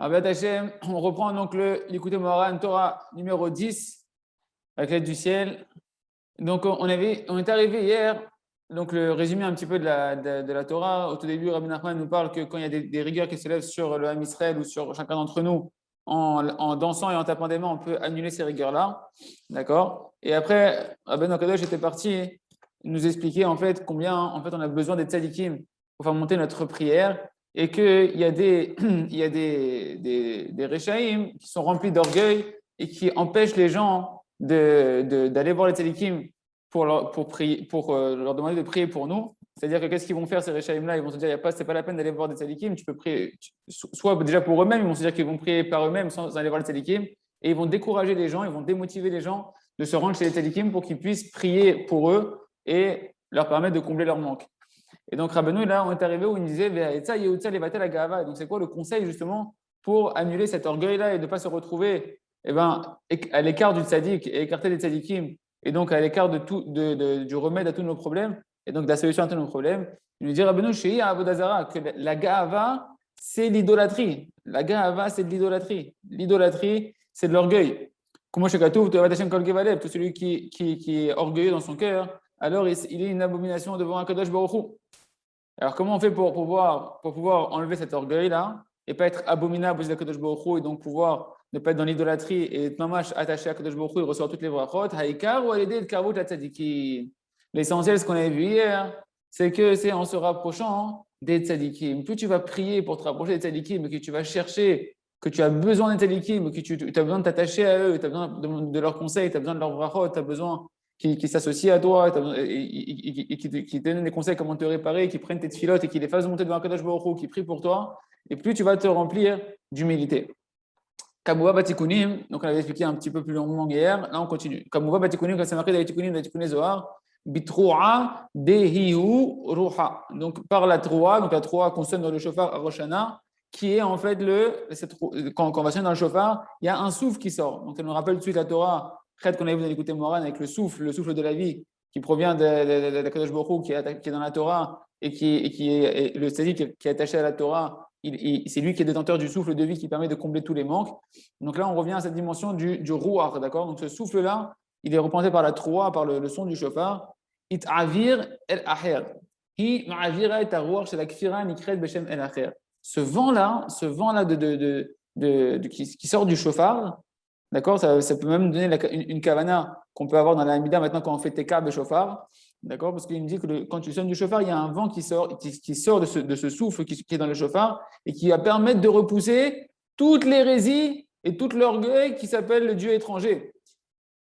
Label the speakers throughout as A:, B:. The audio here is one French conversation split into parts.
A: Abed Hashem, on reprend donc l'écoute Moran, Torah numéro 10, avec l'aide du ciel. Donc, on est arrivé hier, donc le résumé un petit peu de la Torah. Au tout début, Rabbi Nachman nous parle que quand il y a des rigueurs qui se lèvent sur le Ham Israël ou sur chacun d'entre nous, en dansant et en tapant des mains, on peut annuler ces rigueurs-là. D'accord? Et après, Rabbi Nakadosh était parti nous expliquer en fait combien en fait, on a besoin des tzadikim pour faire monter notre prière et qu'il y a il y a des Rechaïm qui sont remplis d'orgueil et qui empêchent les gens d'aller voir les tzadikim pour leur demander de prier pour nous. C'est-à-dire que qu'est-ce qu'ils vont faire ces Rechaïm-là? Ils vont se dire, c'est pas la peine d'aller voir des tzadikim, tu peux prier, soit déjà pour eux-mêmes, ils vont se dire qu'ils vont prier par eux-mêmes sans aller voir les tzadikim, et ils vont décourager les gens, ils vont démotiver les gens de se rendre chez les tzadikim pour qu'ils puissent prier pour eux et leur permettre de combler leur manque. Et donc, Rabbeinu, là, on est arrivé où il disait, donc, c'est quoi le conseil justement pour annuler cet orgueil-là et de ne pas se retrouver à l'écart du tzaddik et écarter les tzaddikim et donc à l'écart du remède à tous nos problèmes et donc de la solution à tous nos problèmes. Il nous dit, Rabbeinu, Shei Avodazara, que la Ga'ava, c'est l'idolâtrie. La Ga'ava, c'est de l'idolâtrie. L'idolâtrie, c'est de l'orgueil. Tout celui qui est orgueilleux dans son cœur, alors il est une abomination devant un Kadosh Baruch Hu. Alors, comment on fait pour pouvoir enlever cet orgueil-là et pas être abominable aux Kadosh Baruch Hu et donc pouvoir ne pas être dans l'idolâtrie et être mamash attaché à Kadosh Baruch Hu et recevoir toutes les brachot? Haïkar ou l'aider de Kavut la tzadikim. L'essentiel, ce qu'on avait vu hier, c'est que c'est en se rapprochant des tzadikim. Plus tu vas prier pour te rapprocher des tzadikim, que tu vas chercher, que tu as besoin des tzadikim, que tu as besoin de t'attacher à eux, tu as besoin de leurs conseils, tu as besoin de leurs brachot, tu as besoin qui s'associent à toi et qui te donnent des conseils comment te réparer, qui prennent tes tfilotes et qui les fassent monter devant Kadosh Baruch Hu, qui prient pour toi, et plus tu vas te remplir d'humilité. Kamouva Batikunim, donc on avait expliqué un petit peu plus longuement hier, là on continue. Kamouva Batikunim, quand c'est marqué dans les Tikunim, dans les Tikunim Zohar, Bitroua Dehihu Ruha. Donc par la Troua, donc la Troua qu'on sonne dans le chauffard à Roshana, qui est en fait quand on va sonner dans le chauffard, il y a un souffle qui sort. Donc ça nous rappelle tout de suite la Torah qu'on avait vu dans l'écouter Moran avec le souffle de la vie qui provient de Kadosh Baruch Hu, qui est dans la Torah et qui est le tzaddik qui est attaché à la Torah. C'est lui qui est détenteur du souffle de vie qui permet de combler tous les manques. Donc là, on revient à cette dimension du ruach, d'accord? Donc ce souffle-là, il est représenté par la troua, par le son du chauffard. It avir el acher. Hi ma'avira et ruach shel akfira nikret beshem el acher. Ce vent-là qui sort du chauffard, d'accord, ça peut même donner une kavana qu'on peut avoir dans la Hamida maintenant quand on fait Teka de chauffard. D'accord? Parce qu'il me dit que quand tu sonnes du chauffard, il y a un vent qui sort de ce souffle qui est dans le chauffard et qui va permettre de repousser toutes l'hérésie et tout l'orgueil qui s'appelle le Dieu étranger.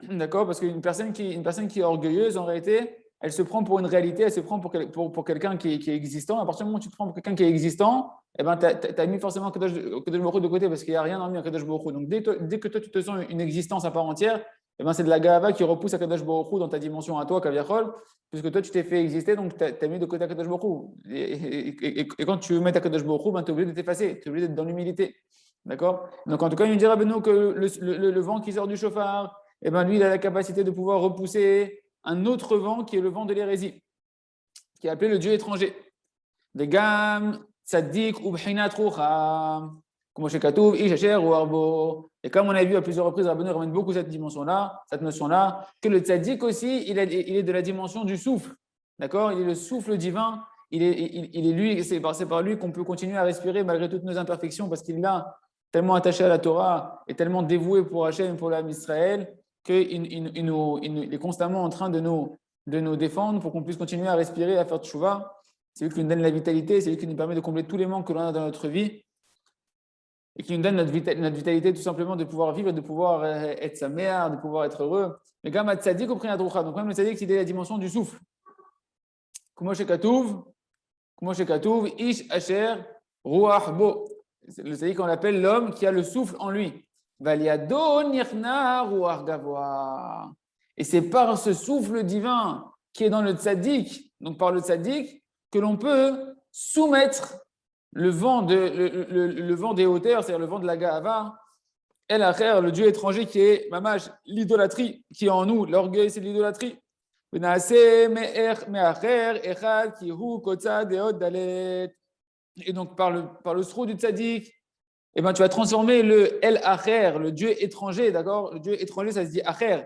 A: D'accord? Parce qu'une personne qui est orgueilleuse, en réalité, elle se prend pour une réalité, elle se prend pour quelqu'un qui est existant. À partir du moment où tu te prends pour quelqu'un qui est existant, eh ben, tu as mis forcément Kadosh Baruch Hu de côté parce qu'il n'y a rien en lui à Kadosh Baruch Hu. Donc dès que toi, tu te sens une existence à part entière, eh ben, c'est de la Gava qui repousse à Kadosh Baruch Hu dans ta dimension à toi, Kaviachol, puisque toi, tu t'es fait exister, donc tu as mis de côté à Kadosh Baruch Hu. Et quand tu veux mettre à Kadosh Baruch Hu, ben, tu es obligé de t'effacer, tu es obligé d'être dans l'humilité. D'accord? Donc en tout cas, il nous dira Benoît que le vent qui sort du chauffard, eh ben, lui, il a la capacité de pouvoir repousser un autre vent qui est le vent de l'hérésie, qui est appelé le Dieu étranger. Des gam, tzaddik, ubhinat rucham. Et comme on a vu à plusieurs reprises, Rabbeinu ramène beaucoup cette dimension-là, cette notion-là, que le tzaddik aussi, il est de la dimension du souffle. D'accord? Il est le souffle divin. Il est lui, c'est par lui qu'on peut continuer à respirer malgré toutes nos imperfections, parce qu'il est tellement attaché à la Torah et tellement dévoué pour Hachem et pour l'âme d'Israël qu'il est constamment en train de nous défendre pour qu'on puisse continuer à respirer et à faire tchouva. C'est lui qui nous donne la vitalité, c'est lui qui nous permet de combler tous les manques que l'on a dans notre vie et qui nous donne notre vitalité tout simplement de pouvoir vivre, de pouvoir être sa mère, de pouvoir être heureux. Mais quand même, tzaddik au prix donc même le tzaddik, c'est la dimension du souffle. Kumosh Katuv, Ish Asher Ruach Bo. Le tzaddik, on l'appelle l'homme qui a le souffle en lui. Valiado Nirna Ruach Gavoa. Et c'est par ce souffle divin qui est dans le tzaddik, donc par le tzaddik, que l'on peut soumettre le vent des hauteurs, c'est-à-dire le vent de la Ga'ava, El Acher, le Dieu étranger qui est mamash, l'idolâtrie qui est en nous, l'orgueil c'est l'idolâtrie. Et donc par le sroud du tzaddik, eh ben, tu vas transformer le El Acher, le Dieu étranger, d'accord? Le Dieu étranger, ça se dit Acher.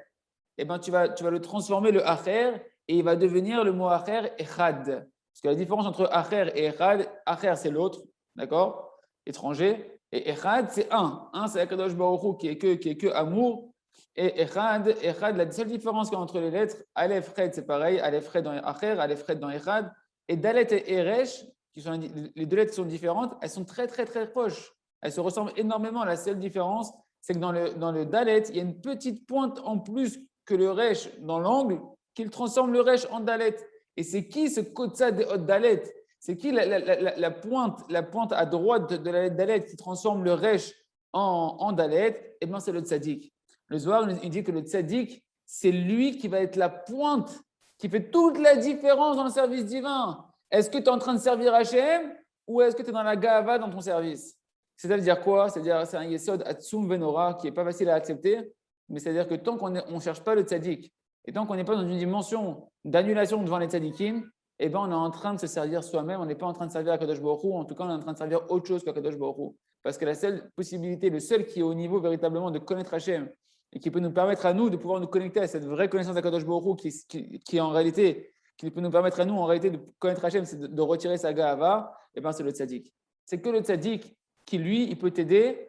A: Eh ben, tu vas le transformer, le Acher, et il va devenir le mot Acher, Echad. Parce que la différence entre Acher et Echad, Acher, c'est l'autre, d'accord? Étranger. Et Echad, c'est un. Un, c'est Akadosh Baruch Hu qui est que amour. Et Echad, la seule différence qu'il y a entre les lettres, Aleph, Ched, c'est pareil. Aleph, Ched dans Acher, Aleph, Ched dans Echad. Et Dalet et Eresh, qui sont les deux lettres sont différentes, elles sont très, très, très proches. Elles se ressemblent énormément. La seule différence, c'est que dans le Dalet, il y a une petite pointe en plus que le Resh dans l'angle, qu'il transforme le Resh en Dalet. Et c'est qui ce Kotsa de Hot Dalet? C'est qui la pointe à droite de la lettre Dalet qui transforme le Resh en Dalet? Eh bien, c'est le Tzadik. Le Zohar, il dit que le Tzadik, c'est lui qui va être la pointe qui fait toute la différence dans le service divin. Est-ce que tu es en train de servir Hachem ou est-ce que tu es dans la Gava dans ton service? C'est-à-dire quoi? C'est-à-dire c'est un Yesod Atsum Venora qui n'est pas facile à accepter, mais c'est-à-dire que tant qu'on ne cherche pas le Tzadik et tant qu'on n'est pas dans une dimension d'annulation devant les Tzadikim, eh ben, on est en train de se servir soi-même, on n'est pas en train de servir Akadosh Baruch Hu, en tout cas on est en train de servir autre chose qu'Akadosh Baruch Hu. Parce que la seule possibilité, le seul qui est au niveau véritablement de connaître Hachem et qui peut nous permettre à nous de pouvoir nous connecter à cette vraie connaissance d'Akadosh Baruch Hu qui en réalité, qui peut nous permettre à nous en réalité de connaître Hachem, c'est de retirer sa Gahava, eh ben, c'est le Tzadik. C'est que le Tzadik qui, lui, il peut t'aider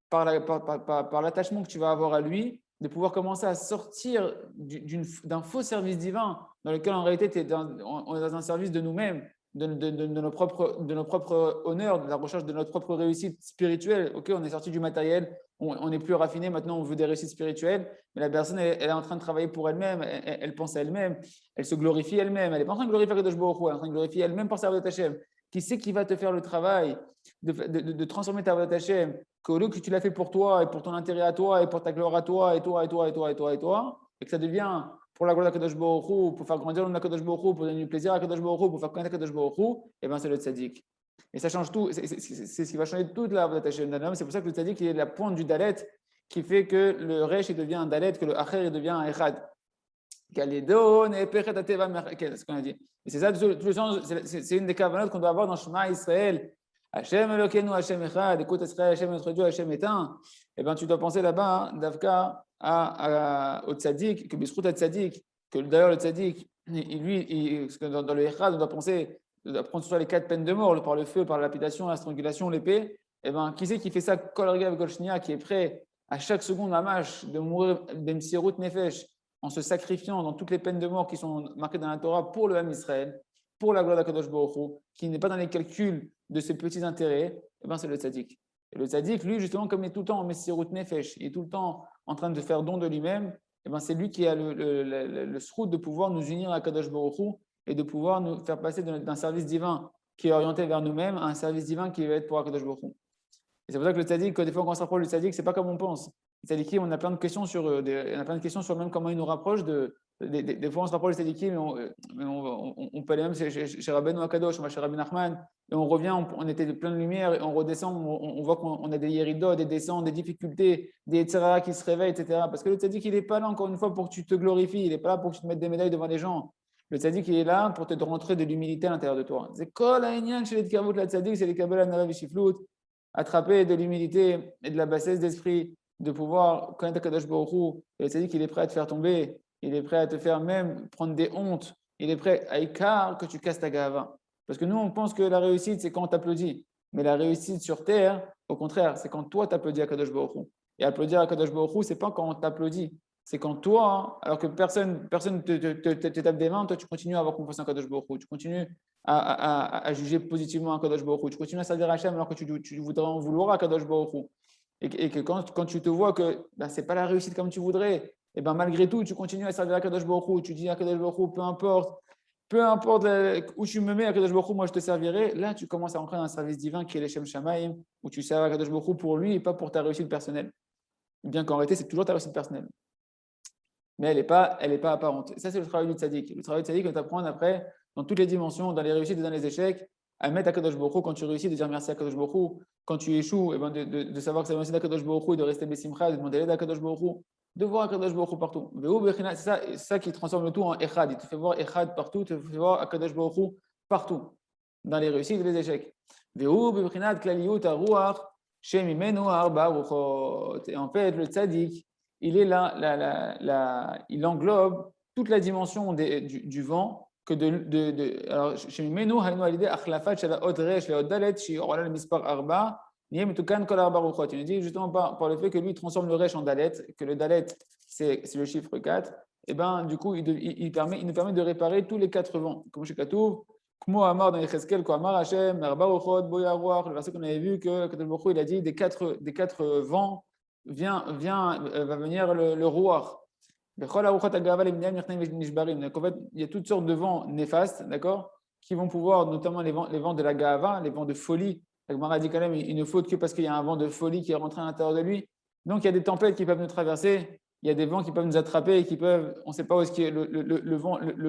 A: par l'attachement que tu vas avoir à lui, de pouvoir commencer à sortir d'un faux service divin dans lequel en réalité on est dans un service de nous-mêmes, de nos propres honneurs, de la recherche de notre propre réussite spirituelle. Ok, on est sorti du matériel, on est plus raffiné, maintenant on veut des réussites spirituelles, mais la personne elle est en train de travailler pour elle-même, elle pense à elle-même, elle se glorifie elle-même, elle n'est pas en train de glorifier Kadosh Baruch Hu, elle est en train de glorifier elle-même pour servir Hashem. Qui c'est qui va te faire le travail de transformer ta voie Hashem, que au lieu que tu l'as fait pour toi et pour ton intérêt à toi et pour ta gloire à toi et toi, et que ça devient pour la gloire d'Akadosh Baruch Hu, pour faire grandir l'Akadosh Baruch Hu, pour donner du plaisir à Akadosh Baruch Hu, pour faire connaître Akadosh Baruch Hu, et bien c'est le tzaddik. Et ça change tout, c'est ce qui va changer toute la voie d'Hashem d'un homme. C'est pour ça que le tzaddik il est la pointe du dalet qui fait que le resh il devient un dalet, que le acher il devient un echad. C'est ce qu'on a dit. Et c'est ça, tout le sens, c'est une des cavanotes qu'on doit avoir dans Shema Israël. Hachem Elokeinu, Hachem Echad, écoute Israël, Hachem notre Dieu, Hachem est un. Eh bien, tu dois penser là-bas, Davka, au tzaddik, que Bisrout a tzaddik, que d'ailleurs le tzaddik, dans le Echad, on doit penser, on doit prendre sur les 4 peines de mort, par le feu, par la lapidation, la strangulation, l'épée. Eh bien, qui c'est qui fait ça, Kol Regav Kol Shnia, qui est prêt à chaque seconde à mâche de mourir d'Emsirut Nefesh, en se sacrifiant dans toutes les peines de mort qui sont marquées dans la Torah pour le Ham Israël, pour la gloire d'Akadosh Baruch Hu, qui n'est pas dans les calculs de ses petits intérêts, eh ben c'est le tzaddik. Et le tzaddik, lui, justement, comme il est tout le temps en Messirut Nefesh, il est tout le temps en train de faire don de lui-même, eh ben c'est lui qui a le srout de pouvoir nous unir à Akadosh Baruch Hu et de pouvoir nous faire passer d'un service divin qui est orienté vers nous-mêmes à un service divin qui va être pour Akadosh Baruch Hu. Et c'est pour ça que le tzaddik, quand des fois on se rapproche du tzaddik, c'est pas comme on pense. Les tzaddikim, on a plein de questions sur, même comment ils nous rapprochent des fois on se rapproche des tzaddikim, mais on peut aller même chez Rabbeinu Akadosh, on va chez Rabbi Nachman, et on revient, on était plein de lumière, et on redescend, on voit qu'on a des yéridots, des descentes, des difficultés, des etzera qui se réveillent, etc. Parce que le tzaddik, il n'est pas là encore une fois pour que tu te glorifies, il n'est pas là pour que tu te mettes des médailles devant les gens. Le tzaddik, il est là pour te rentrer de l'humilité à l'intérieur de toi. C'est kol ha'inyan chez les tkavut la tzaddik, c'est les kabbalah nava vishiflut, attraper de l'humilité et de la bassesse d'esprit, de pouvoir connaître Kadosh Baruch Hu. Et le tzaddik, il est prêt à te faire tomber, il est prêt à te faire même prendre des hontes, il est prêt à écart que tu casses ta gava. Parce que nous, on pense que la réussite, c'est quand on t'applaudit. Mais la réussite sur terre, au contraire, c'est quand toi t'applaudis à Kadosh Baruch Hu. Et applaudir à Kadosh Baruch Hu, c'est pas quand on t'applaudit. C'est quand toi, alors que personne te tape des mains, toi tu continues à avoir confiance en Kadosh Baruch Hu. Tu continues à juger positivement à Kadosh Baruch Hu. Tu continues à servir Hachem alors que tu voudrais en vouloir à Kadosh Baruch Hu. Et que quand tu te vois que ben, ce n'est pas la réussite comme tu voudrais, et ben malgré tout, tu continues à servir à Kadosh Baruch Hu. Tu dis à Kadosh Baruch Hu, peu importe où tu me mets à Kadosh Baruch Hu, moi je te servirai. Là, tu commences à entrer dans un service divin qui est l'Eshem Shamaim, où tu sers à Kadosh Baruch Hu pour lui et pas pour ta réussite personnelle. Bien qu'en réalité, c'est toujours ta réussite personnelle. Mais elle n'est pas apparente. Et ça, c'est le travail du tzaddik. Le travail du tzaddik, on t'apprend après, dans toutes les dimensions, dans les réussites et dans les échecs, à mettre à Kadosh Baruch Hu, quand tu réussis, de dire merci à Kadosh Baruch Hu. Quand tu échoues, eh ben de savoir que c'est merci à Kadosh Baruch Hu, de rester besimcha, de demander l'aide à Kadosh Baruch Hu, de voir Kadosh Baruch Hu partout. C'est ça qui transforme le tout en echad. Il te fait voir echad partout, il te fait voir Kadosh Baruch Hu partout, dans les réussites et les échecs. Shemimenu arba ruchot. Et en fait, le tzaddik, il est là, il englobe toute la dimension du vent que alors, Shemimenu haynu al yedei achlafat shel ha'od resh ve'hod dalet she'ola le-mispar arba niyeh metukan kol arba ruchot. Il nous dit justement par le fait que lui transforme le resh en dalet, que le dalet c'est le chiffre 4, et ben du coup il nous permet de réparer tous les 4 vents. Comme chez Katouv, Kmo Amar dans Yecheskel, Ko Amar Hashem, Arba Ruchot, Boyaruach, le verset qu'on avait vu que Kadosh Baruch Hu, il a dit des quatre vents va venir le Ruach. Donc en fait, il y a toutes sortes de vents néfastes, d'accord, qui vont pouvoir, notamment les vents de la Gava, les vents de folie. La Gemara dit quand même, il ne faut que parce qu'il y a un vent de folie qui est rentré à l'intérieur de lui. Donc il y a des tempêtes qui peuvent nous traverser, il y a des vents qui peuvent nous attraper et on ne sait pas où est-ce que le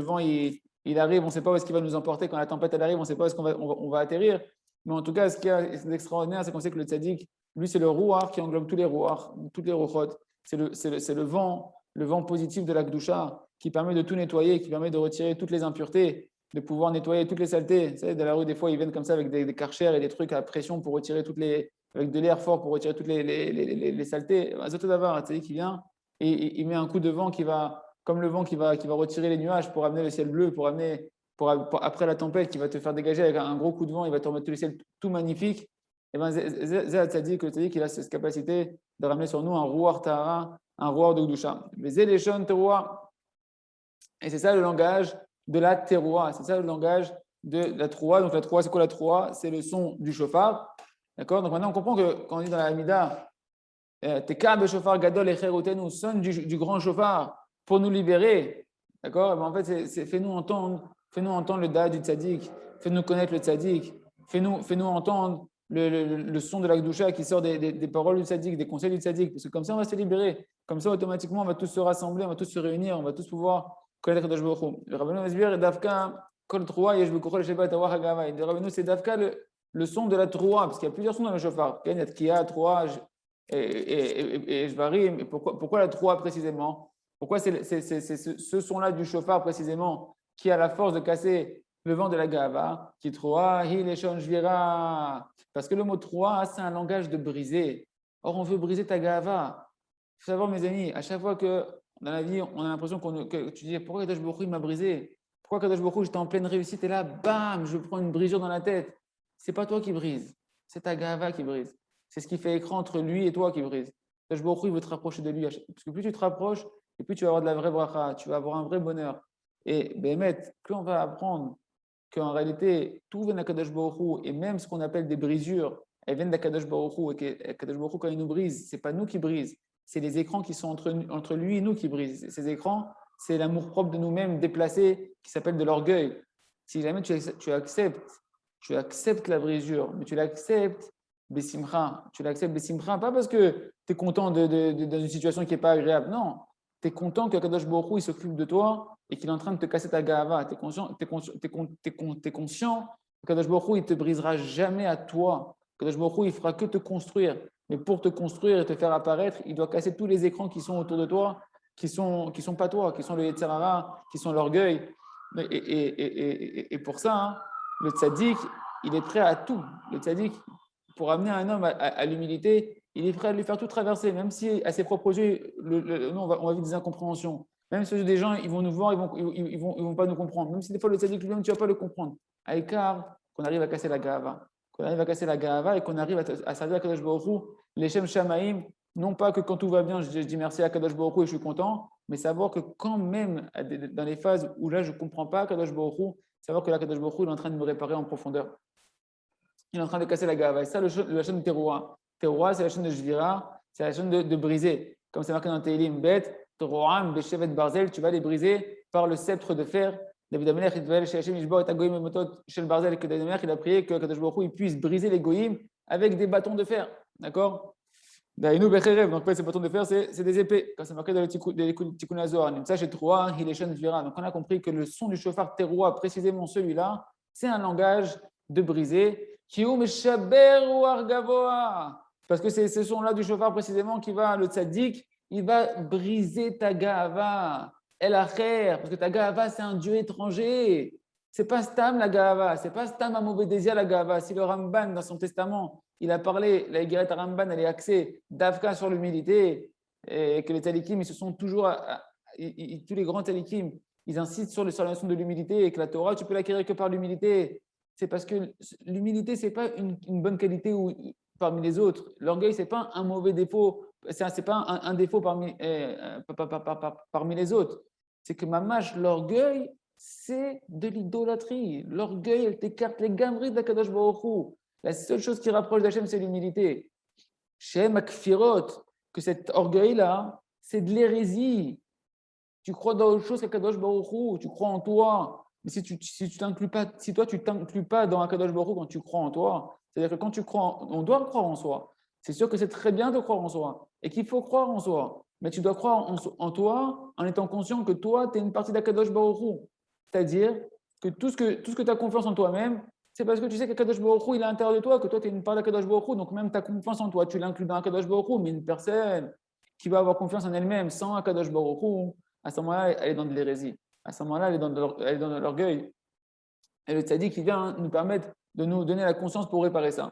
A: vent il arrive, on ne sait pas où est-ce qu'il va nous emporter. Quand la tempête elle arrive, on ne sait pas où est-ce qu'on va atterrir. Mais en tout cas, ce qui est extraordinaire, c'est qu'on sait que le tzaddik, lui, c'est le rouar qui englobe tous les rouars, toutes les rouchot. C'est le vent positif de la Kedusha qui permet de tout nettoyer, qui permet de retirer toutes les impuretés, de pouvoir nettoyer toutes les saletés. Vous savez, dans la rue, des fois, ils viennent comme ça avec des karchers et des trucs à pression pour retirer avec de l'air fort pour retirer toutes les saletés. Azoto d'avoir un tzaddik qui vient et il met un coup de vent comme le vent qui va retirer les nuages pour amener le ciel bleu, après la tempête, qui va te faire dégager avec un gros coup de vent, il va te remettre le ciel tout magnifique. Et bien, Zéa Tzadik, le Tzadik, il a cette capacité de ramener sur nous un rouar Tahara, un rouar de Gdusha. Mais Zéleshon Teroua, et c'est ça le langage de la Teroua, c'est ça le langage de la Troua. Donc la Troua, c'est quoi la Troua? C'est le son du chauffard. D'accord? Donc maintenant, on comprend que quand on dit dans la Hamida, Teka Beshofar Gadol Echerotenu, sonne du grand chauffard pour nous libérer. D'accord? Ben en fait, fais-nous entendre le da du tzaddik, fais-nous connaître le tzaddik, fais-nous entendre le son de la Kedusha qui sort des paroles du tzaddik, des conseils du tzaddik, parce que comme ça, on va se libérer. Comme ça, automatiquement, on va tous se rassembler, on va tous se réunir, on va tous pouvoir connaître Kadosh Baruch Hu. Le Rabbeinu Mesbir et Davka, Kol Troua, Yesh Bekochol Shevat Awach Hagavai. Le Rabbeinu, c'est Davka le son de la Troua, parce qu'il y a plusieurs sons dans le shofar. Il y a Tkia, Troua et Shvarim. Pourquoi la Troua précisément? Pourquoi c'est ce son-là du chauffard précisément qui a la force de casser le vent de la Gava, qui Troa, Hileshon Shvira? Parce que le mot Troa, c'est un langage de briser. Or, on veut briser ta Gava. Il faut savoir, mes amis, à chaque fois que dans la vie, on a l'impression que tu dis pourquoi Kadosh Baruch Hu m'a brisé? Pourquoi Kadosh Baruch Hu, j'étais en pleine réussite et là, bam, je prends une brisure dans la tête. C'est pas toi qui brise, c'est ta Gava qui brise. C'est ce qui fait écran entre lui et toi qui brise. Kadosh Baruch Hu, il veut te rapprocher de lui. Parce que plus tu te rapproches, et plus tu vas avoir de la vraie bracha, tu vas avoir un vrai bonheur. Et Béhémet, plus on va apprendre qu'en réalité, tout vient d'Akadosh Baruch Hu, et même ce qu'on appelle des brisures, elles viennent d'Akadosh Baruch Hu, et qu'Akadosh Baruch Hu, quand il nous brise, ce n'est pas nous qui brisent, c'est les écrans qui sont entre lui et nous qui brisent. Ces écrans, c'est l'amour-propre de nous-mêmes déplacé qui s'appelle de l'orgueil. Si jamais tu acceptes la brisure, mais tu l'acceptes Bessimcha, pas parce que tu es content dans une situation qui n'est pas agréable, non. Tu es content que Kadosh Baruch Hu, il s'occupe de toi et qu'il est en train de te casser ta gava. Tu es conscient que Kadosh Baruch Hu, il ne te brisera jamais à toi. Kadosh Baruch Hu, il ne fera que te construire. Mais pour te construire et te faire apparaître, il doit casser tous les écrans qui sont autour de toi, qui sont pas toi, qui sont le Yetzer Hara, qui sont l'orgueil. Et pour ça, hein, le tzaddik, il est prêt à tout. Le tzaddik, pour amener un homme à l'humilité, il est prêt à lui faire tout traverser, même si à ses propres yeux, nous, on va vivre des incompréhensions. Même si des gens, ils vont nous voir, ils vont pas nous comprendre. Même si des fois, le tzaddik lui-même, tu ne vas pas le comprendre. À l'écart, qu'on arrive à casser la gava. Et qu'on arrive à servir à Kadosh Baruch Hu, les Shem Shamaim, non pas que quand tout va bien, je dis merci à Kadosh Baruch Hu et je suis content, mais savoir que quand même, dans les phases où là, je ne comprends pas Kadosh Baruch Hu, savoir que là, Kadosh Baruch Hu, il est en train de me réparer en profondeur. Il est en train de casser la gava. Et ça, la chaîne de Teroua. Teroua, c'est la chaîne de Jvira, c'est la chaîne de briser. Comme c'est marqué dans Tehillim, Bet, Teroam, Beshevet Barzel, tu vas les briser par le sceptre de fer. David Amelech, il devait chez Hachem, Ishba, et Goïm, et Motot, chez le Barzel, que David Amelech, il a prié que Kadosh Baruch Hu, il puisse briser les Goïm avec des bâtons de fer. D'accord? Daïnou Becherev, donc ces bâtons de fer, c'est des épées. Quand c'est marqué dans le Tikkun Hazor, Nimsa chez Teroua, Hileshon Jvira. Donc on a compris que le son du chauffard Teroua, précisément celui-là, c'est un langage de briser. Parce que c'est ce son-là du chauffard précisément qui va, le tzaddik, il va briser ta gava, el acher, parce que ta gava, c'est un dieu étranger. C'est pas Stam la gava, c'est pas Stam Amovedésia la gava. Si le Ramban, dans son testament, il a parlé, la Guéret Ramban, elle est axée d'Afka sur l'humilité, et que les Talikim, ils se sont toujours, tous les grands Talikim, ils insistent sur la notion de l'humilité, et que la Torah, tu peux l'acquérir que par l'humilité. C'est parce que l'humilité, ce n'est pas une bonne qualité parmi les autres. L'orgueil, ce n'est pas un mauvais défaut, ce n'est pas un défaut parmi les autres. C'est que l'orgueil, c'est de l'idolâtrie. L'orgueil, elle t'écarte les gamris d'Akadosh Baruch Hu. La seule chose qui rapproche d'Hachem, c'est l'humilité. Shem Akfirot, que cet orgueil-là, c'est de l'hérésie. Tu crois dans autre chose qu'Akadosh Baruch Hu, tu crois en toi. Mais si toi, tu t'inclus pas dans Akadosh Baruch Hu quand tu crois en toi, c'est-à-dire que quand tu crois, on doit croire en soi. C'est sûr que c'est très bien de croire en soi et qu'il faut croire en soi. Mais tu dois croire en toi en étant conscient que toi, tu es une partie d'Akadosh Baruch Hu. C'est-à-dire que tout ce que tu as confiance en toi-même, c'est parce que tu sais qu'Akadosh Baruch Hu, il est à l'intérieur de toi, que toi, tu es une part d'Akadosh Baruch Hu. Donc même ta confiance en toi, tu l'inclus dans Akadosh Baruch Hu. Mais une personne qui va avoir confiance en elle-même sans Akadosh Baruch Hu, à ce moment-là, elle est dans de l'hérésie. À ce moment-là, elle est dans de l'orgueil. Et le tzaddik, il vient nous permettre de nous donner la conscience pour réparer ça.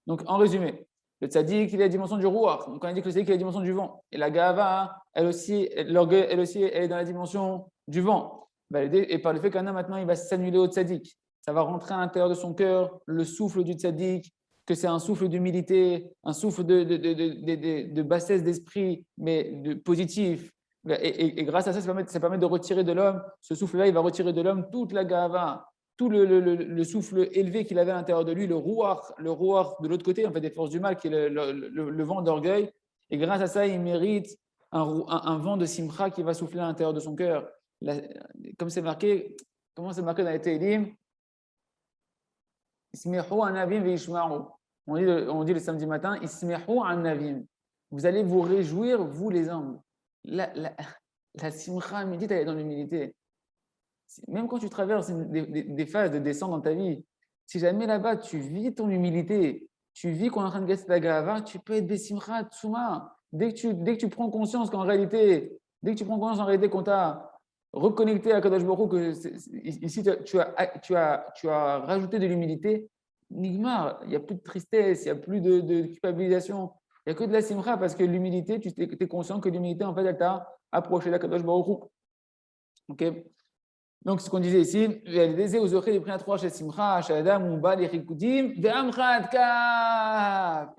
A: Donc, en résumé, le tzaddik, il a la dimension du ruach. Donc, on a dit que le tzaddik, il a la dimension du vent. Et la gava, elle aussi, l'orgueil, elle aussi, elle est dans la dimension du vent. Et par le fait qu'un homme, maintenant, il va s'annuler au tzaddik. Ça va rentrer à l'intérieur de son cœur, le souffle du tzaddik, que c'est un souffle d'humilité, un souffle de bassesse d'esprit, mais positif. Et grâce à ça, ça permet de retirer de l'homme, ce souffle-là, il va retirer de l'homme toute la gava, tout le souffle élevé qu'il avait à l'intérieur de lui, le rouar de l'autre côté, en fait, des forces du mal, qui est le vent d'orgueil. Et grâce à ça, il mérite un vent de simcha qui va souffler à l'intérieur de son cœur. Comme c'est marqué, comment c'est marqué dans les Télim, Ismihu anavim veishmaru. On dit le samedi matin, Ismihu anavim. Vous allez vous réjouir, vous les hommes. La simcha médite, elle est dans l'humilité. Même quand tu traverses des phases de descente dans ta vie, si jamais là-bas tu vis ton humilité, tu vis qu'on est en train de gagner la gava, tu peux être des simcha tsuma. Dès que tu prends conscience qu'en réalité, qu'on t'a reconnecté à Kadosh Baruch Hu, que ici tu as rajouté de l'humilité, Nigmar, il n'y a plus de tristesse, il n'y a plus de culpabilisation, il n'y a que de la simcha parce que l'humilité, tu es conscient que l'humilité, en fait, elle t'a approché de Kadosh Baruch Hu. Ok. Donc, ce qu'on disait ici, et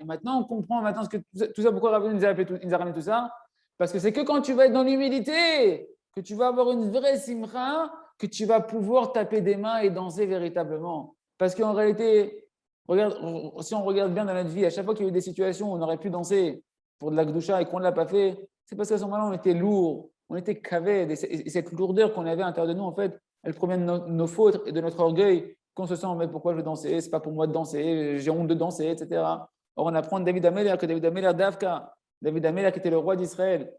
A: maintenant, on comprend ce que tout ça, pourquoi Rabbi nous a ramené tout ça. Parce que c'est que quand tu vas être dans l'humilité, que tu vas avoir une vraie simcha, que tu vas pouvoir taper des mains et danser véritablement. Parce qu'en réalité, si on regarde bien dans notre vie, à chaque fois qu'il y a eu des situations où on aurait pu danser pour de la gdoucha et qu'on ne l'a pas fait, c'est parce qu'à ce moment-là, on était lourd, on était cavé. Et cette lourdeur qu'on avait à l'intérieur de nous, en fait, elle provient de nos fautes et de notre orgueil, qu'on se sent, mais pourquoi je veux danser? C'est pas pour moi de danser, j'ai honte de danser, etc. Or, on apprend de David Ameller que David Ameller d'Afka, David Ameller qui était le roi d'Israël,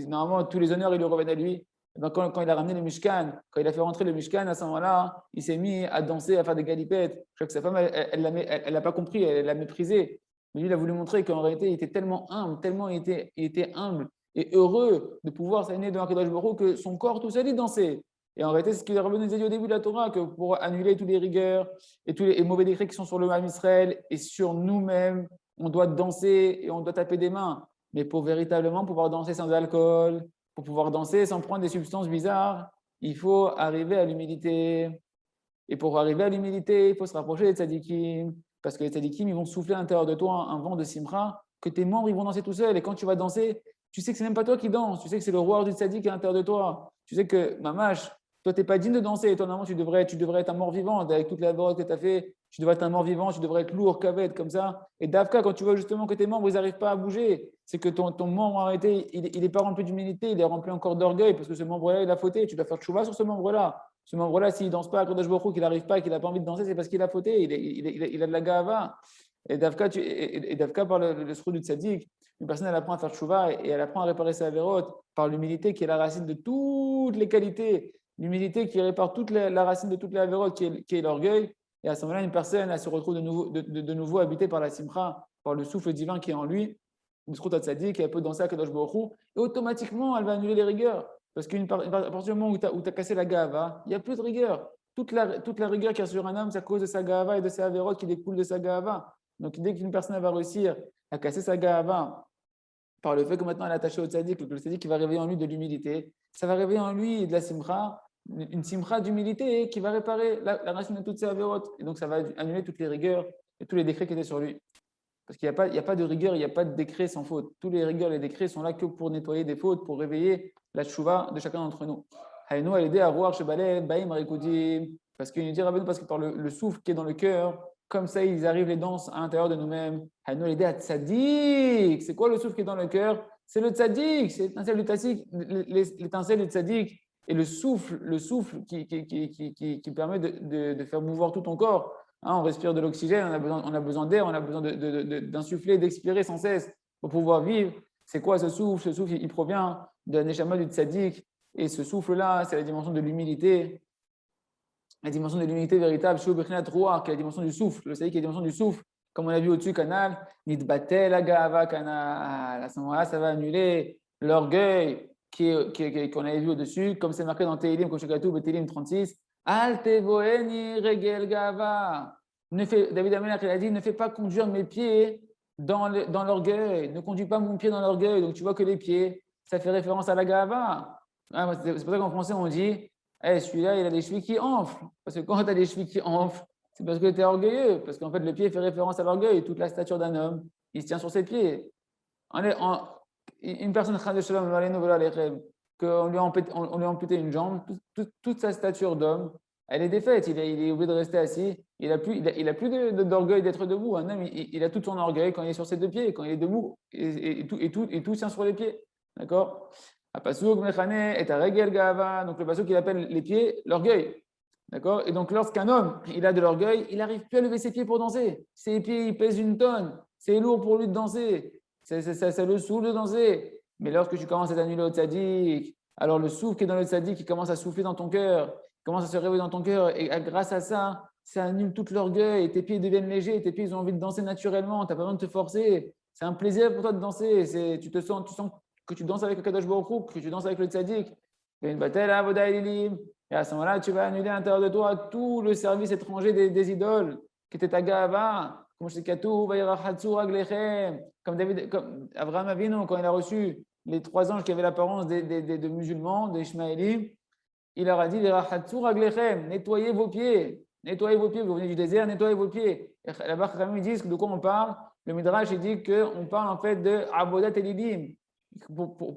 A: normalement tous les honneurs, ils lui revenaient à lui. Quand il a ramené le Mishkan, quand il a fait rentrer le Mishkan, à ce moment-là, il s'est mis à danser, à faire des galipettes. Je crois que sa femme, elle l'a pas compris, elle l'a méprisé. Mais lui, il a voulu montrer qu'en réalité, il était tellement humble, il était humble et heureux de pouvoir s'aligner devant Kadosh Baruch Hu que son corps tout seul, il dansait. Et en réalité, c'est ce qu'il a revenu nous a dit au début de la Torah, que pour annuler toutes les rigueurs et tous les mauvais décrets qui sont sur le Ham Israël et sur nous-mêmes, on doit danser et on doit taper des mains. Mais pour véritablement pouvoir danser sans alcool, pour pouvoir danser sans prendre des substances bizarres, il faut arriver à l'humilité. Et pour arriver à l'humilité, il faut se rapprocher des tzadikim. Parce que les tzadikim, ils vont souffler à l'intérieur de toi un vent de simra, que tes membres, ils vont danser tout seuls. Et quand tu vas danser, tu sais que c'est même pas toi qui danse. Tu sais que c'est le roi du tzadik à l'intérieur de toi. Tu sais que, mamash, toi, tu n'es pas digne de danser. Toi, normalement, tu devrais être un mort-vivant avec toute la voix que tu as fait. Tu devrais être un mort-vivant, tu devrais être lourd, cavette, comme ça. Et Davka, quand tu vois justement que tes membres, ils n'arrivent pas à bouger, c'est que ton membre, en réalité, il n'est pas rempli d'humilité, il est rempli encore d'orgueil, parce que ce membre-là, il a fauté. Tu dois faire tchouva sur ce membre-là. Ce membre-là, s'il ne danse pas à Kodesh Baruch Hu, qu'il n'arrive pas, qu'il n'a pas envie de danser, c'est parce qu'il a fauté. Il a de la gava. Et Davka par le sroud du tzaddik, une personne, elle apprend à faire tchouva et elle apprend à réparer sa avérote par l'humilité qui est la racine de toutes les qualités. L'humilité qui répare la racine de toutes les avérotes, qui est l'orgueil. Et à ce moment-là, une personne, elle se retrouve de nouveau habitée par la simcha, par le souffle divin qui est en lui, le sroud tzaddik, et elle peut danser à Kodesh Baruch Hu, et automatiquement, elle va annuler les rigueurs. Parce qu'à partir du moment où tu as cassé la gava, il n'y a plus de rigueur. Toute la rigueur qu'il y a sur un homme, c'est à cause de sa gava et de sa avérote qui découle de sa gava. Donc, dès qu'une personne va réussir à casser sa gava par le fait que maintenant elle est attachée au tzaddik, le tzaddik qui va réveiller en lui de l'humilité, ça va réveiller en lui de la simcha, une simcha d'humilité qui va réparer la racine de toutes ses avérotes. Et donc, ça va annuler toutes les rigueurs et tous les décrets qui étaient sur lui. Parce qu'il n'y a pas de rigueur, il n'y a pas de décret sans faute. Tous les rigueurs, les décrets sont là que pour nettoyer des fautes, pour réveiller la tchouva de chacun d'entre nous. Haïnou, elle aidé à voir Shebaleh, Baïm, Rikoudim. Parce qu'il nous dit, parce que par le souffle qui est dans le cœur, comme ça, ils arrivent les danses à l'intérieur de nous-mêmes. Haïnou, elle aidé à tzaddik. C'est quoi le souffle qui est dans le cœur? C'est le tzaddik. C'est l'étincelle du tzaddik. L'étincelle du tzaddik et le souffle qui permet de faire mouvoir tout ton corps. Hein, on respire de l'oxygène, on a besoin d'air, on a besoin d'insuffler, d'expirer sans cesse pour pouvoir vivre. C'est quoi ce souffle? Ce souffle, il provient de la neshama du tzaddik. Et ce souffle-là, c'est la dimension de l'humilité. La dimension de l'humilité véritable, qui est la dimension du souffle. Le tzaddik est la dimension du souffle. Comme on a vu au-dessus, canal, nitbatel agava canal. À ce moment-là, ça va annuler l'orgueil qu'on avait vu au-dessus, comme c'est marqué dans Teilim, Koshekatu, Teilim 36. Al tevoeni regel gava. David Amelach, il a dit, ne fais pas conduire mes pieds dans l'orgueil. Ne conduis pas mon pied dans l'orgueil. Donc tu vois que les pieds, ça fait référence à la gava. C'est pour ça qu'en français, on dit, celui-là, il a des chevilles qui enflent. Parce que quand tu as des chevilles qui enflent, c'est parce que tu es orgueilleux. Parce qu'en fait, le pied fait référence à l'orgueil. Toute la stature d'un homme, il se tient sur ses pieds. Une personne, qu'on lui a amputé une jambe, toute sa stature d'homme, elle est défaite. Il est obligé de rester assis. Il n'a plus d'orgueil d'être debout. Un homme, il a tout son orgueil quand il est sur ses deux pieds, quand il est debout, et tout tient sur les pieds. D'accord? Apasuk mechane et regel gava. Donc le pasuk il appelle les pieds l'orgueil. D'accord? Et donc lorsqu'un homme il a de l'orgueil, il n'arrive plus à lever ses pieds pour danser. Ses pieds ils pèsent une tonne. C'est lourd pour lui de danser. Ça le saoule de danser. Mais lorsque tu commences à t'annuler au tzaddik, alors le souffle qui est dans le tzaddik, qui commence à souffler dans ton cœur, commence à se réveiller dans ton cœur, et grâce à ça, ça annule tout l'orgueil, et tes pieds deviennent légers, tes pieds ils ont envie de danser naturellement, tu n'as pas besoin de te forcer. C'est un plaisir pour toi de danser. Tu sens que tu danses avec le Kadosh Baruch Hu, que tu danses avec le tzaddik. Et à ce moment-là, tu vas annuler à l'intérieur de toi tout le service étranger des idoles, qui était ta gava. Comme Abraham Avinu, quand il a reçu les 3 anges qui avaient l'apparence de musulmans, des Ishmaélim, il leur a dit nettoyez vos pieds, vous venez du désert, nettoyez vos pieds. Et là-bas, ils disent de quoi on parle. Le Midrash il dit qu'on parle en fait de Abodat Elidim.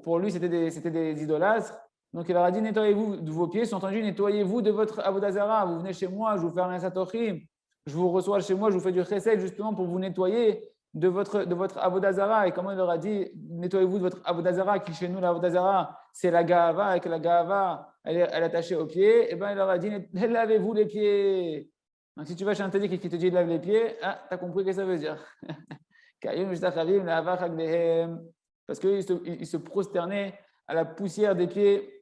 A: Pour lui, c'était des idolâtres. Donc il leur a dit nettoyez-vous de vos pieds, entendu, nettoyez-vous de votre Avodah Zara. Vous venez chez moi, je vous fais un Satochim. Je vous reçois chez moi, je vous fais du chesed justement pour vous nettoyer de votre Avodah Zara. Et comment il leur a dit, nettoyez-vous de votre Avodah Zara, qui chez nous, la Avodah Zara, c'est la Gahava, et que la Gahava, elle est attachée aux pieds. Et bien, il leur a dit, lavez-vous les pieds. Donc, si tu vas chez un tzaddik et qui te dit lave les pieds, tu as compris ce que ça veut dire. Parce qu'ils se prosternaient à la poussière des pieds,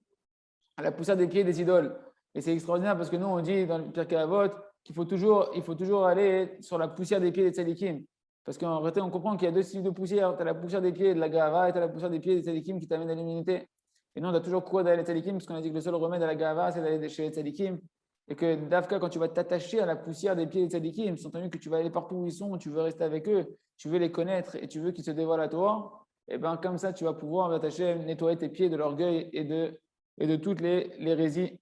A: des idoles. Et c'est extraordinaire parce que nous, on dit dans le Pirkei Avot, qu'il faut toujours aller sur la poussière des pieds des tzadikim. Parce qu'en réalité, on comprend qu'il y a 2 styles de poussière. Tu as la poussière des pieds de la Gahava et tu as la poussière des pieds des tzadikim qui t'amène à l'immunité. Et nous, on doit toujours courir d'aller les tzadikim parce qu'on a dit que le seul remède à la Gahava, c'est d'aller chez les tzadikim. Et que Dafka, quand tu vas t'attacher à la poussière des pieds des tzadikim, c'est entendu que tu vas aller partout où ils sont, tu veux rester avec eux, tu veux les connaître et tu veux qu'ils se dévoilent à toi. Et bien comme ça, tu vas pouvoir t'attacher, nettoyer tes pieds de l'orgueil et de toutes les hérésies.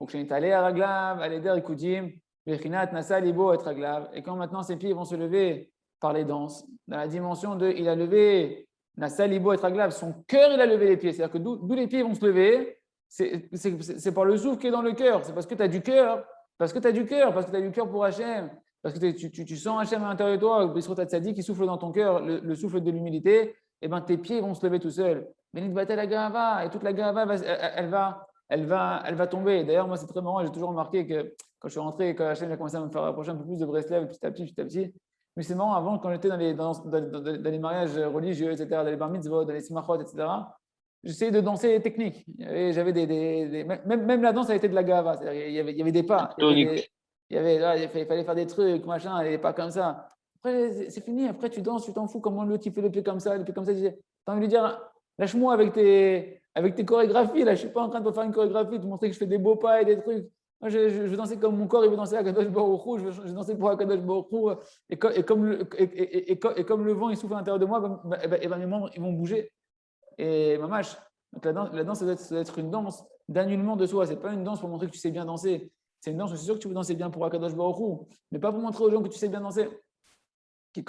A: Donc, je suis allé à Raglav, à l'Eder Ikudim. Et quand maintenant ses pieds vont se lever par les danses, dans la dimension de il a levé Nassalibo et Traglav, son cœur il a levé les pieds. C'est-à-dire que d'où les pieds vont se lever, c'est par le souffle qui est dans le cœur. C'est parce que tu as du cœur, parce que tu as du cœur pour Hachem, parce que tu sens Hachem à l'intérieur de toi, Bisrot Tzadi qui souffle dans ton cœur, le souffle de l'humilité, et ben tes pieds vont se lever tout seuls. Benit Batel la Gahava, et toute la Gahava, elle va tomber. D'ailleurs, moi, c'est très marrant, j'ai toujours remarqué que quand je suis rentré, quand Hachem a commencé à me faire approcher un peu plus de Breslev, petit à petit. Mais c'est marrant, avant, quand j'étais dans les mariages religieux, etc., dans les bar mitzvot, dans les simachot, etc., j'essayais de danser technique. J'avais même la danse, a été de la gava. Il y avait des pas. Il fallait faire des trucs, machin, des pas comme ça. Après, c'est fini. Après, tu danses, tu t'en fous. Comment l'autre, il fait le pied comme ça, le pied comme ça. Tu as envie de lui dire, lâche-moi avec tes chorégraphies. Là, je ne suis pas en train de faire une chorégraphie, de te montrer que je fais des beaux pas et des trucs. Moi, je veux danser comme mon corps, il veut danser à Kadosh Baruch Hu, je veux danser pour Kadosh Baruch Hu. Et comme le vent, il souffle à l'intérieur de moi, mes membres, ils vont bouger. Et mamash, donc la danse ça doit être une danse d'annulement de soi. Ce n'est pas une danse pour montrer que tu sais bien danser. C'est une danse où c'est sûr que tu veux danser bien pour Akadosh Baruch Hu, mais pas pour montrer aux gens que tu sais bien danser. Qui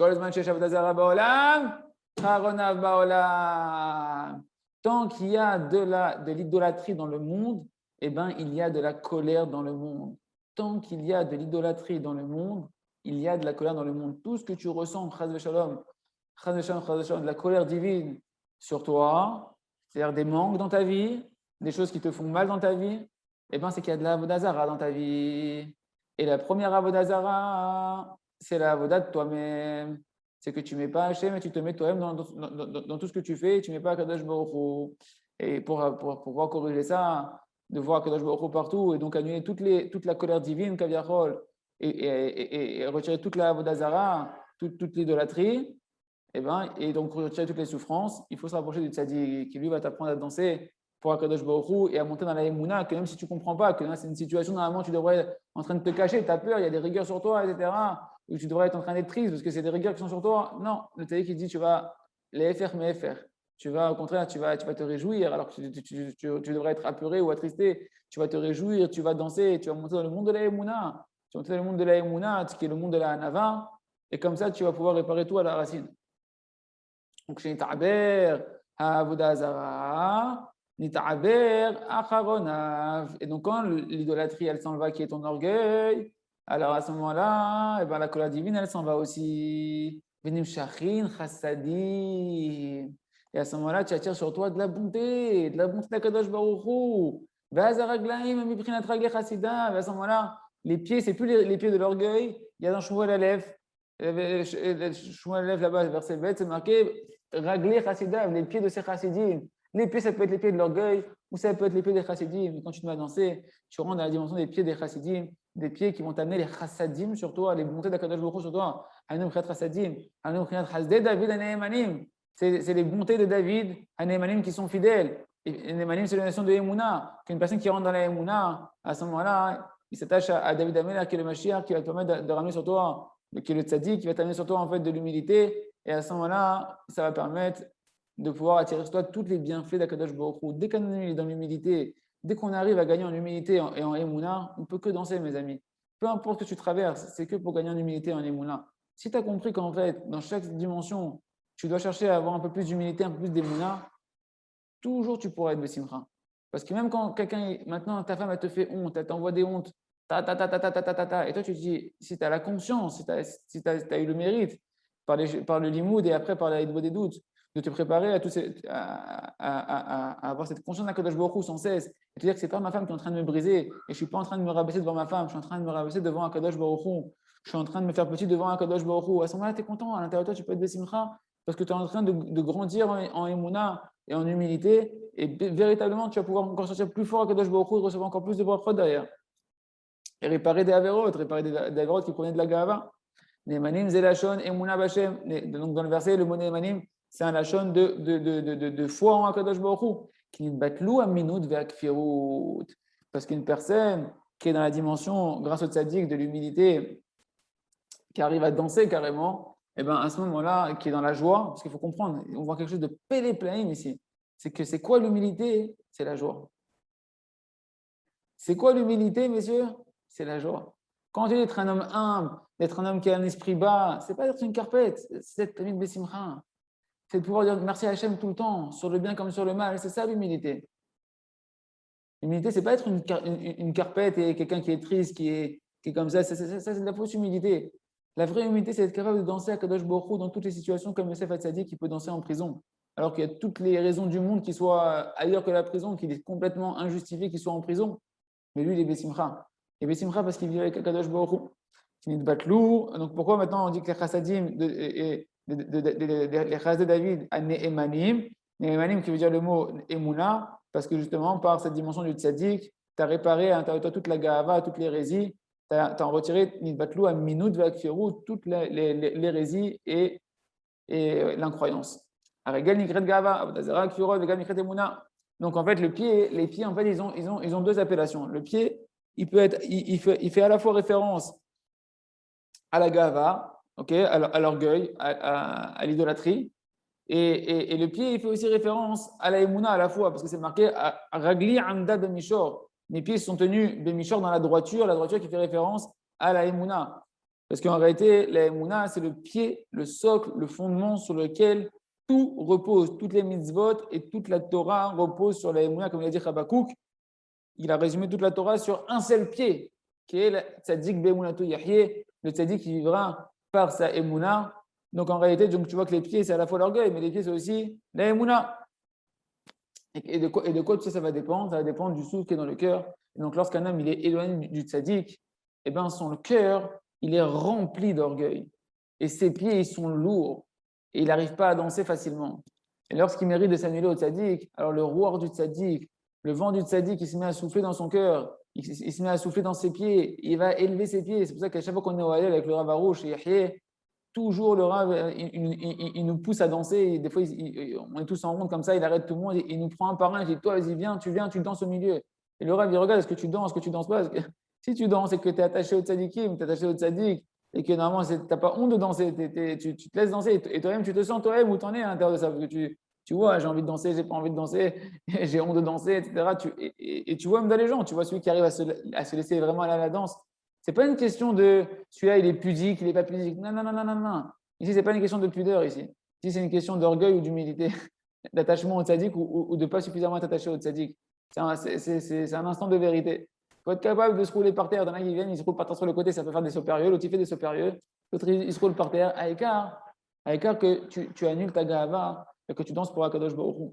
A: Tant qu'il y a de l'idolâtrie dans le monde, eh ben, il y a de la colère dans le monde. Tant qu'il y a de l'idolâtrie dans le monde, il y a de la colère dans le monde. Tout ce que tu ressens, chas v'shalom, de la colère divine sur toi, c'est-à-dire des manques dans ta vie, des choses qui te font mal dans ta vie, eh ben, c'est qu'il y a de la avodah zara dans ta vie. Et la première avodah zara, c'est la avodah de toi-même. C'est que tu ne mets pas Hachem, mais tu te mets toi-même dans tout ce que tu fais et tu ne mets pas Kadosh Baruch Hu. Et pour pouvoir corriger ça, de voir Kadosh Baruch Hu partout et donc annuler toute la colère divine, Kaviachol, et retirer toute la avodah zara, toute l'idolâtrie, et donc pour retirer toutes les souffrances, il faut se rapprocher du tzaddik qui lui va t'apprendre à danser pour Akadosh Baruch Hu et à monter dans la Emouna, que même si tu ne comprends pas, que là c'est une situation normalement tu devrais être en train de te cacher, tu as peur, il y a des rigueurs sur toi, etc. Ou tu devrais être en train d'être triste parce que c'est des rigueurs qui sont sur toi. Non, le tzaddik qui dit tu vas les faire, mais faire. Tu vas au contraire, tu vas te réjouir alors que tu devrais être apeuré ou attristé. Tu vas te réjouir, tu vas danser, tu vas monter dans le monde de la Emouna. Tu vas monter dans le monde de la Emouna, qui est le monde de la Hanava, et comme ça tu vas pouvoir réparer tout à la racine. Donc, chez Nita'aber, Avodah Zara, Nita'aber, Acharonav. Et donc, quand l'idolâtrie, elle s'en va, qui est ton orgueil, alors à ce moment-là, la colère divine, elle s'en va aussi. Venim Shachin, Chassadim. Et à ce moment-là, tu attires sur toi de la bonté d'Akadosh Baruch Hu. Vazaraglaim, Miprinat Ragler Chassida. Et à ce moment-là, les pieds, c'est plus les pieds de l'orgueil. Il y a dans Shmuel Aleph, Shmuel Aleph là-bas, verset 7, c'est marqué Ragler Chassidav, les pieds de ces chassidim. Les pieds, ça peut être les pieds de l'orgueil ou ça peut être les pieds des chassidim. Mais quand tu te mets à danser, tu rentres dans la dimension des pieds des chassidim, des pieds qui vont t'amener les chassadim sur toi, les bontés d'Akadosh Baruch Hu sur toi. Hanum Khat Chassadim, Hanum Khat Chasdei David Anéemanim. C'est les bontés de David, Anéemanim qui sont fidèles. Et Anéemanim, c'est la nation de Emouna. Qu'une personne qui rentre dans la Emouna, à ce moment-là, il s'attache à David Améler, qui est le Mashiach, qui va te permettre de ramener sur toi, qui est le tzaddik, qui va t'amener sur toi en fait de l'humilité. Et à ce moment-là, ça va permettre de pouvoir attirer sur toi tous les bienfaits d'Akadosh Baruch Hu. Dès qu'on est dans l'humilité, dès qu'on arrive à gagner en humilité et en émouna, on ne peut que danser, mes amis. Peu importe ce que tu traverses, c'est que pour gagner en humilité et en émouna. Si tu as compris qu'en fait, dans chaque dimension, tu dois chercher à avoir un peu plus d'humilité, un peu plus d'émouna, toujours tu pourras être besimcha. Parce que même quand quelqu'un, maintenant ta femme, elle te fait honte, elle t'envoie des hontes, et toi tu te dis, si tu as la conscience, si tu as eu le mérite, par le limoud et après par la des doutes, de te préparer à avoir cette conscience d'Akadosh Baruch Hu sans cesse, et te dire que ce n'est pas ma femme qui est en train de me briser, et je ne suis pas en train de me rabaisser devant ma femme, je suis en train de me rabaisser devant Akadosh Baruch Hu, je suis en train de me faire petit devant Akadosh Baruch Hu. À ce moment-là, tu es content, à l'intérieur de toi, tu peux être besimcha, parce que tu es en train de grandir en émouna et en humilité, et véritablement, tu vas pouvoir encore sortir plus fort Akadosh Baruch Hu et recevoir encore plus de brachot derrière. Et réparer des avérotes, qui provenaient de la gava. Nemanim zelachon emuna bashem. Donc dans le verset, le mot nemanim, c'est un lachon de foi en Akadosh Baruch Hu. Qui batlou aminut ve'akfirut. Parce qu'une personne qui est dans la dimension, grâce au tzaddik, de l'humilité, qui arrive à danser carrément, et ben à ce moment-là, qui est dans la joie, parce qu'il faut comprendre, on voit quelque chose de péléplaïm ici. C'est que c'est quoi l'humilité? C'est la joie. C'est quoi l'humilité, messieurs? C'est la joie. Quand tu dis d'être un homme humble, d'être un homme qui a un esprit bas, c'est pas d'être une carpette, c'est d'être une bessimcha. C'est de pouvoir dire merci à Hachem tout le temps, sur le bien comme sur le mal. C'est ça l'humilité. L'humilité, c'est pas être une carpette et quelqu'un qui est triste, qui est comme ça. Ça, c'est de la fausse humilité. La vraie humilité, c'est être capable de danser à Kadosh Baruch Hu dans toutes les situations, comme Yosef Hatzadik qui peut danser en prison. Alors qu'il y a toutes les raisons du monde qui soient ailleurs que la prison, qu'il est complètement injustifié qu'il soit en prison. Mais lui, il est Bessimcha. Il est Bessimcha parce qu'il vit avec Kadosh Baruch Hu. Finit Batlou. Donc pourquoi maintenant on dit que les chassadim, les chas de David, à Ne'emanim, Ne'emanim qui veut dire le mot Emouna, parce que justement, par cette dimension du tzaddik, tu as réparé à l'intérieur de toi toute la gava, toute l'hérésie, tu as en retiré Nidbatlou à Minut Vakfiru, toute l'hérésie et l'incroyance. Donc en fait, les pieds, en fait, ils ont deux appellations. Le pied, il fait à la fois référence à la gava, okay, à l'orgueil, à l'idolâtrie. Et le pied, il fait aussi référence à la émouna à la fois, parce que c'est marqué Ragli Amda Bemishor. Mes pieds sont tenus Bemishor dans la droiture qui fait référence à la émouna. Parce qu'en réalité, la émouna, c'est le pied, le socle, le fondement sur lequel tout repose. Toutes les mitzvot et toute la Torah reposent sur la émouna, comme il a dit Habakkuk. Il a résumé toute la Torah sur un seul pied, qui est le tzaddik Be'emunato Yahye, le tzaddik qui vivra par sa émouna. Donc en réalité, donc, tu vois que les pieds, c'est à la fois l'orgueil, mais les pieds, c'est aussi la émouna. Et de quoi tu sais, ça va dépendre? Ça va dépendre du souffle qui est dans le cœur. Et donc lorsqu'un homme il est éloigné du tzaddik, eh ben, son cœur, il est rempli d'orgueil. Et ses pieds, ils sont lourds. Et il n'arrive pas à danser facilement. Et lorsqu'il mérite de s'annuler au tzaddik, alors le roi du tzaddik, le vent du tzaddik, il se met à souffler dans son cœur, il se met à souffler dans ses pieds, il va élever ses pieds. C'est pour ça qu'à chaque fois qu'on est au Hallel avec le Rav Arouche et Yahya, toujours le Rav, il nous pousse à danser. Et des fois, on est tous en ronde comme ça, il arrête tout le monde, il nous prend un par un, il dit toi, vas-y, viens, tu danses au milieu. Et le Rav, il regarde, est-ce que tu danses pas? Si tu danses et que tu es attaché au tzadikim, tu es attaché au tzadik, et que normalement, tu n'as pas honte de danser, tu te laisses danser, et toi-même, tu te sens toi-même où tu en es à l'intérieur de ça, parce que tu vois, j'ai envie de danser, j'ai pas envie de danser, j'ai honte de danser, etc. Et tu vois même dans les gens, tu vois celui qui arrive à se laisser vraiment aller à la danse. Ce n'est pas une question de celui-là, il est pudique, il n'est pas pudique. Non, non, non, non, non, non. Ici, ce n'est pas une question de pudeur, ici. Ici, c'est une question d'orgueil ou d'humilité, d'attachement au tzaddik ou de ne pas suffisamment t'attacher au tzaddik. C'est un instant de vérité. Il faut être capable de se rouler par terre. Il y en a qui viennent, ils se roulent par terre sur le côté, ça peut faire des sauts périlleux. L'autre, il fait des sauts périlleux. L'autre, il se roule par terre à écart que tu annules ta gava et que tu danses pour Akadosh Baruch Hu.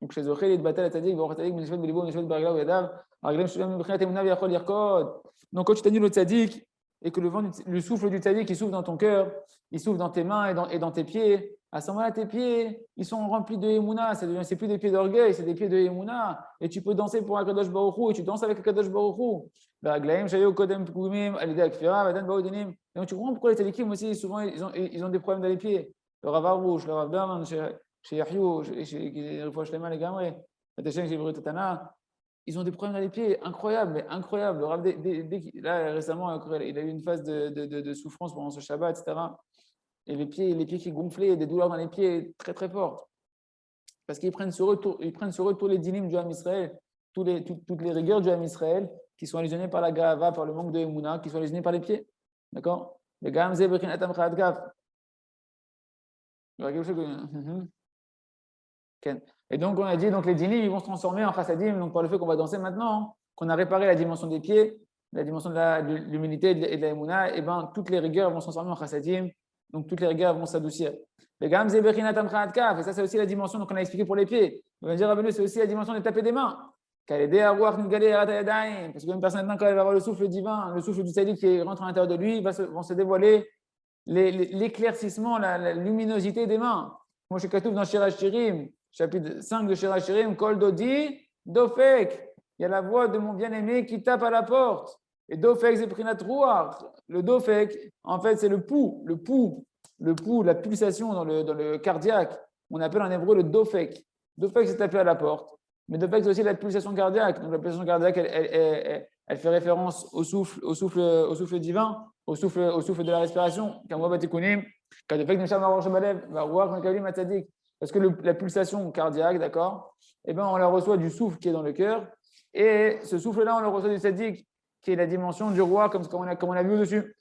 A: Donc, chez Zoché, il est battu à Tzadik, Baruch Tzadik, Menishvet Belibo, Menishvet Barigla, Yadav, Arglem Shulam, Bichinat Emunav, Yachol Yirkod. Donc, quand tu t'annules au Tzadik et que le souffle du Tzadik, il souffle dans ton cœur, il souffle dans tes mains et dans tes pieds, à ce moment-là, tes pieds, ils sont remplis de Emouna. C'est plus des pieds d'orgueil, c'est des pieds de Emouna. Et tu peux danser pour Akadosh Baruch Hu et tu danses avec Akadosh Baruch Hu. Arglem Shayo Kodem Pugumim, Alidé Akfira, Vadan Baoudinim. Donc, tu comprends pourquoi les Tzadikim aussi, souvent, ils ont des problèmes dans les pieds. Le Rav Arouche, le Rav Berman, chez Yahyo, chez Rufouach Lema, les Gamré, ils ont des problèmes dans les pieds incroyables, mais incroyables. Le Rav, là, récemment, il a eu une phase de souffrance pendant ce Shabbat, etc. Et les pieds qui gonflaient, des douleurs dans les pieds très, très fortes. Parce qu'ils prennent sur eux tous les dynimes du Ham Israël, toutes les rigueurs du Ham Israël, qui sont allusionnées par la Gava, par le manque de Emouna, qui sont allusionnées par les pieds. D'accord? Les Gamze, Bechin, Khad Gaf. Il y aura quelque chose que. Et donc, on a dit donc les dynim, ils vont se transformer en chassadim, donc par le fait qu'on va danser maintenant, qu'on a réparé la dimension des pieds, la dimension de l'humilité et de la émouna, et ben toutes les rigueurs vont se transformer en chassadim, donc toutes les rigueurs vont s'adoucir. Les gam zebechinat kaf, et ça c'est aussi la dimension qu'on a expliqué pour les pieds. On va dire Rabbeinu, c'est aussi la dimension de taper des mains. Parce que une personne maintenant, quand elle va avoir le souffle divin, le souffle du tzaddik qui rentre à l'intérieur de lui, vont se dévoiler l'éclaircissement, la luminosité des mains. Moi, je suis katouf dans Shirach Shirim, chapitre 5 de Shirach Shirim, Kol Dodi, Dofek. Il y a la voix de mon bien-aimé qui tape à la porte. Et Dofek, c'est Prinat Ruach. Le Dofek, en fait, c'est le pouls, la pulsation dans le cardiaque. On appelle en hébreu le Dofek. Dofek, c'est taper à la porte. Mais Dofek, c'est aussi la pulsation cardiaque. Donc, la pulsation cardiaque, elle fait référence au souffle divin, au souffle de la respiration. Parce que la pulsation cardiaque, d'accord, eh ben, on la reçoit du souffle qui est dans le cœur. Et ce souffle-là, on le reçoit du tzaddik, qui est la dimension du roi, comme on a vu au-dessus.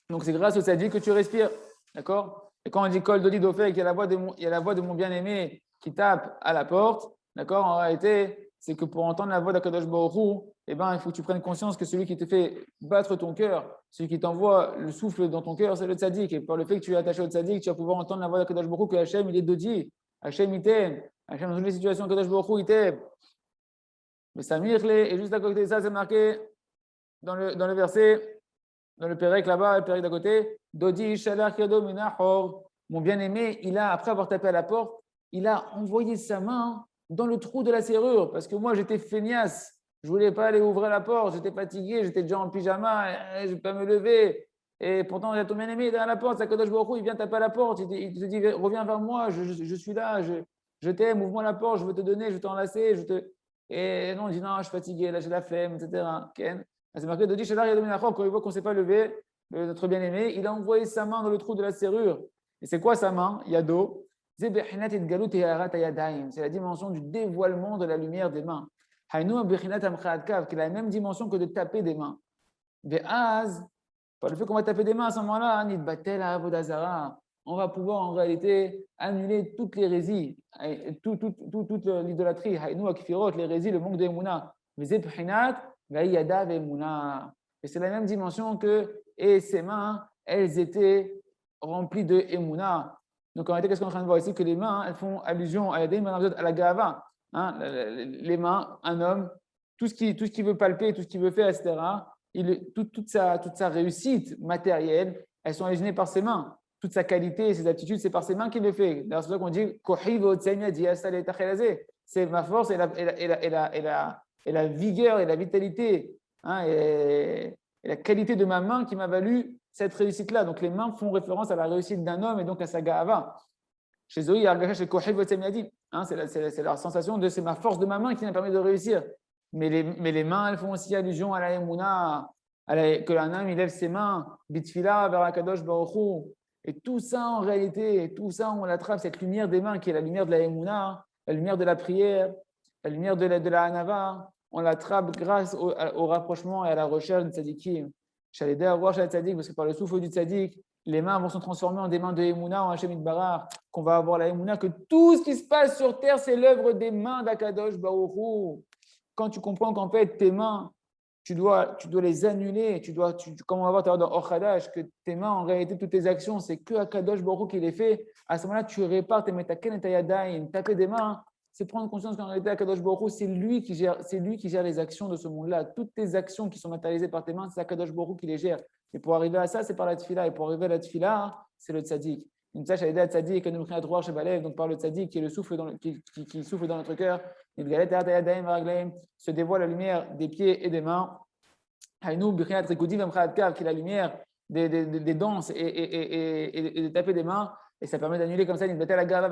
A: Donc, c'est grâce au tzaddik que tu respires. D'accord? Et quand on dit Kol Dodi Dofek, il y a la voix de mon bien-aimé qui tape à la porte. D'accord? En réalité, c'est que pour entendre la voix d'Akadosh Baruch Hu, eh ben, il faut que tu prennes conscience que celui qui te fait battre ton cœur, celui qui t'envoie le souffle dans ton cœur, c'est le tzaddik. Et par le fait que tu es attaché au tzaddik, tu vas pouvoir entendre la voix d'Akadosh Baruch Hu, que Hachem, il est Dodi. Hachem, il t'aime. Hachem, dans toutes les situations, Akadosh Baruch Hu, il t'aime. Mais Samir, et juste à côté de ça, c'est marqué dans le verset, dans le Pérec là-bas, le Pérec d'à côté, Dodi Shalach Yado Minachor. Mon bien-aimé, après avoir tapé à la porte, il a envoyé sa main dans le trou de la serrure, parce que moi, j'étais feignasse. Je ne voulais pas aller ouvrir la porte, j'étais fatigué, j'étais déjà en pyjama, je ne vais pas me lever. Et pourtant, il y a ton bien-aimé derrière la porte, Sakadosh Baruch Hu, il vient taper à la porte, il te dit, reviens vers moi, je suis là, je t'aime, ouvre-moi la porte, je veux te donner, je veux t'enlacer, Et non, on dit non, je suis fatigué, là j'ai la flemme, etc. Ken. C'est marqué Dodi Shadar Yadominachor, quand il voit qu'on ne s'est pas levé, notre bien-aimé, il a envoyé sa main dans le trou de la serrure. Et c'est quoi sa main? Yado. C'est la dimension du dévoilement de la lumière des mains. Qui est la même dimension que de taper des mains. Par le fait qu'on va taper des mains à ce moment-là, on va pouvoir en réalité annuler toutes les hérésies, toute l'idolâtrie, les hérésies, le manque d'émouna. Et c'est la même dimension que et ses mains, elles étaient remplies de émouna. Donc en réalité, qu'est-ce qu'on est en train de voir ici? Que les mains, elles font allusion à la gava. Hein, les mains, un homme, tout ce qu'il veut palper, tout ce qu'il veut faire, etc. Toute sa réussite matérielle, elles sont allusionnées par ses mains. Toute sa qualité, ses aptitudes, c'est par ses mains qu'il le fait. D'ailleurs, c'est pour ça qu'on dit c'est ma force et la vigueur et la vitalité hein, et la qualité de ma main qui m'a valu cette réussite-là. Donc, les mains font référence à la réussite d'un homme et donc à sa ga'ava. Chez Zoé, c'est la sensation de c'est ma force de ma main qui m'a permis de réussir. Mais les mains, elles font aussi allusion à la Emouna, que un homme, il lève ses mains, bitfila vers Akadosh Baruch Hu. Et tout ça, en réalité, tout ça, on l'attrape, cette lumière des mains qui est la lumière de la Emouna, la lumière de la prière, la lumière de la Hanava, on l'attrape grâce au rapprochement et à la recherche du tzadikim. J'allais à voir tzadik, parce que par le souffle du tzadik, les mains vont se transformer en des mains de Emouna, en Hashem Itbarach, qu'on va avoir la Emouna, que tout ce qui se passe sur terre, c'est l'œuvre des mains d'Akadosh Baruch Hu. Quand tu comprends qu'en fait, tes mains, tu dois les annuler, comme on va voir dans Ochadash, que tes mains, en réalité, toutes tes actions, c'est que Akadosh Baruch Hu qui les fait. À ce moment-là, tu répares tes metaken et ta yadaïn. Taper des mains, c'est prendre conscience qu'en réalité, Akadosh Baruch Hu, c'est lui qui gère les actions de ce monde-là. Toutes tes actions qui sont matérialisées par tes mains, c'est Akadosh Baruch Hu qui les gère. Et pour arriver à ça, c'est par la tfila. Et pour arriver à la tfila, c'est le tzaddik. Une tâche à aider à tzaddik, et nous prie à droit chez Balev, donc par le tzaddik qui est le souffle qui souffle dans notre cœur. Se dévoile la lumière des pieds et des mains. Qui est la lumière des danses et de taper des mains. Et ça permet d'annuler comme ça une bataille à la gava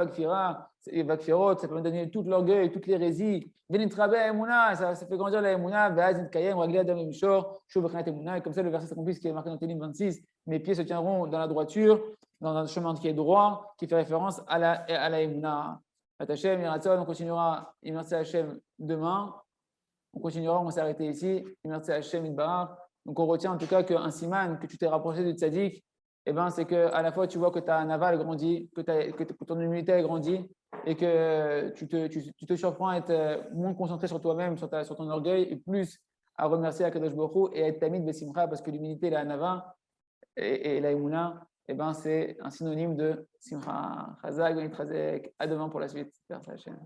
A: et vakfirot, ça permet d'annuler tout l'orgueil, toute l'hérésie. Ça fait grandir la emuna, et comme ça le verset s'accomplit, ce qui est marqué dans Télim 26. Mes pieds se tiendront dans la droiture, dans un chemin qui est droit, qui fait référence à la emuna. Hashem, on continuera, merci Hashem, demain. On continuera, on va s'arrêter ici. Merci Hashem Itbarach. Donc on retient en tout cas qu'un siman, que tu t'es rapproché du tzaddik, eh ben, c'est qu'à la fois tu vois que ta naval grandit, que ton humilité a grandi et que tu te surprends à être moins concentré sur toi-même, sur ton orgueil, et plus à remercier Akadosh Baruch Hu et à être tamid besimcha, parce que l'humilité, la nava et la emuna, eh ben, c'est un synonyme de simcha. Chazak, Benitrazek. À demain pour la suite. Merci Hashem.